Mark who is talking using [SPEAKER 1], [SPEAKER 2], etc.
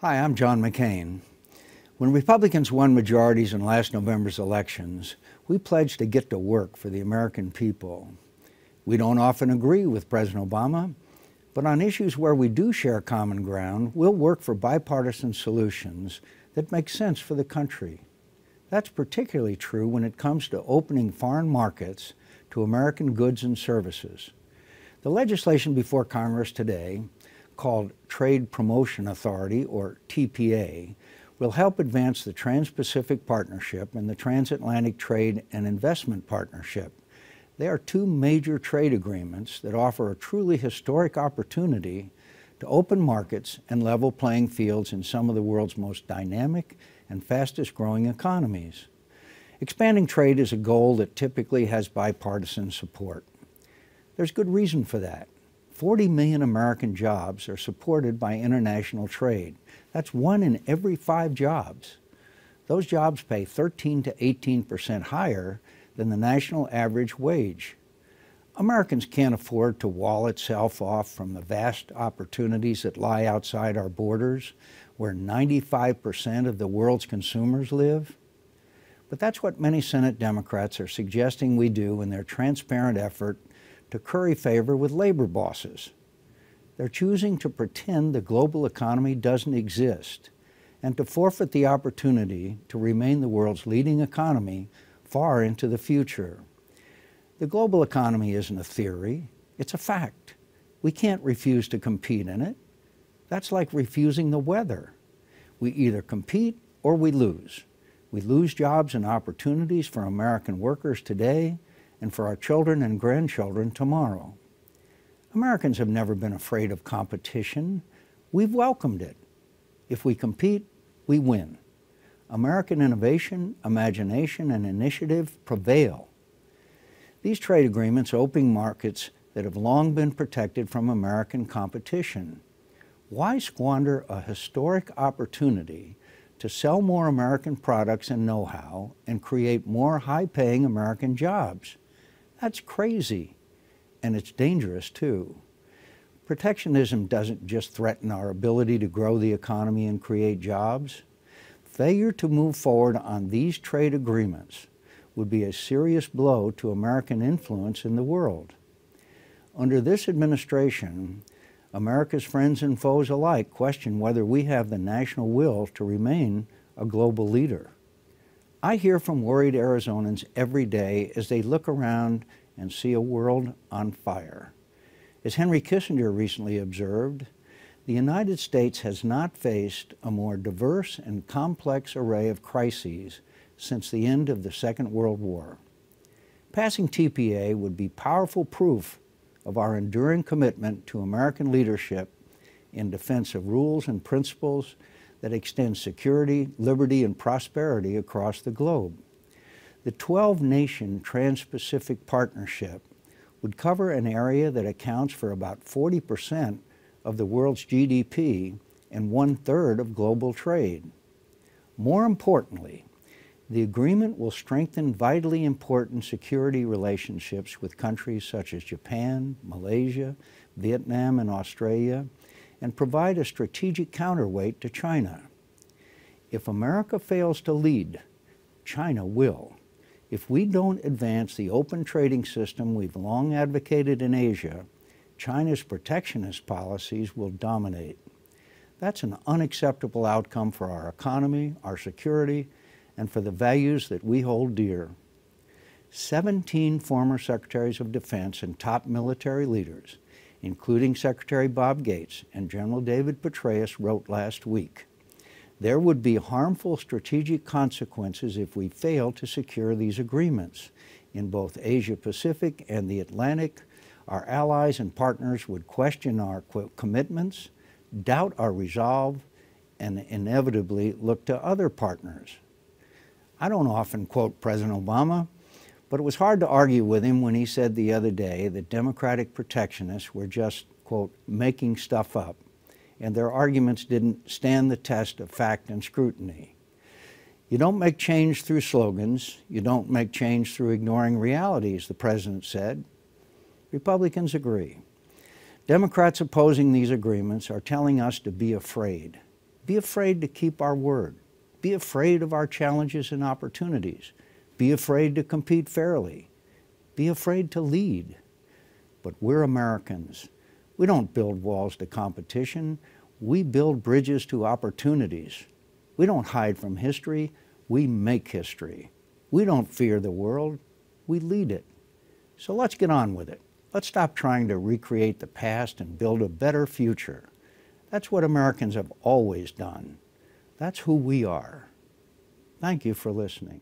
[SPEAKER 1] Hi, I'm John McCain. When Republicans won majorities in last November's elections, we pledged to get to work for the American people. We don't often agree with President Obama, but on issues where we do share common ground, we'll work for bipartisan solutions that make sense for the country. That's particularly true when it comes to opening foreign markets to American goods and services. The legislation before Congress today, called Trade Promotion Authority, or TPA, will help advance the Trans-Pacific Partnership and the Transatlantic Trade and Investment Partnership. They are two major trade agreements that offer a truly historic opportunity to open markets and level playing fields in some of the world's most dynamic and fastest growing economies. Expanding trade is a goal that typically has bipartisan support. There's good reason for that. 40 million American jobs are supported by international trade. That's 1 in every 5 jobs. Those jobs pay 13% to 18% higher than the national average wage. Americans can't afford to wall itself off from the vast opportunities that lie outside our borders, where 95% of the world's consumers live. But that's what many Senate Democrats are suggesting we do in their transparent effort to curry favor with labor bosses. They're choosing to pretend the global economy doesn't exist and to forfeit the opportunity to remain the world's leading economy far into the future. The global economy isn't a theory, it's a fact. We can't refuse to compete in it. That's like refusing the weather. We either compete or we lose. We lose jobs and opportunities for American workers today and for our children and grandchildren tomorrow. Americans have never been afraid of competition. We've welcomed it. If we compete, we win. American innovation, imagination, and initiative prevail. These trade agreements open markets that have long been protected from American competition. Why squander a historic opportunity to sell more American products and know-how and create more high-paying American jobs? That's crazy, and it's dangerous too. Protectionism doesn't just threaten our ability to grow the economy and create jobs. Failure to move forward on these trade agreements would be a serious blow to American influence in the world. Under this administration, America's friends and foes alike question whether we have the national will to remain a global leader. I hear from worried Arizonans every day as they look around and see a world on fire. As Henry Kissinger recently observed, the United States has not faced a more diverse and complex array of crises since the end of the Second World War. Passing TPA would be powerful proof of our enduring commitment to American leadership in defense of rules and principles that extend security, liberty, and prosperity across the globe. The 12-nation Trans-Pacific Partnership would cover an area that accounts for about 40% of the world's GDP and 1/3 of global trade. More importantly, the agreement will strengthen vitally important security relationships with countries such as Japan, Malaysia, Vietnam, and Australia, and provide a strategic counterweight to China. If America fails to lead, China will. If we don't advance the open trading system we've long advocated in Asia, China's protectionist policies will dominate. That's an unacceptable outcome for our economy, our security, and for the values that we hold dear. 17 former Secretaries of Defense and top military leaders, including Secretary Bob Gates and General David Petraeus, wrote last week, there would be harmful strategic consequences if we fail to secure these agreements. In both Asia-Pacific and the Atlantic, our allies and partners would question our commitments, doubt our resolve, and inevitably look to other partners. I don't often quote President Obama, but it was hard to argue with him when he said the other day that Democratic protectionists were just, quote, making stuff up, and their arguments didn't stand the test of fact and scrutiny. You don't make change through slogans. You don't make change through ignoring realities, the President said. Republicans agree. Democrats opposing these agreements are telling us to be afraid. Be afraid to keep our word. Be afraid of our challenges and opportunities. Be afraid to compete fairly. Be afraid to lead. But we're Americans. We don't build walls to competition. We build bridges to opportunities. We don't hide from history. We make history. We don't fear the world. We lead it. So let's get on with it. Let's stop trying to recreate the past and build a better future. That's what Americans have always done. That's who we are. Thank you for listening.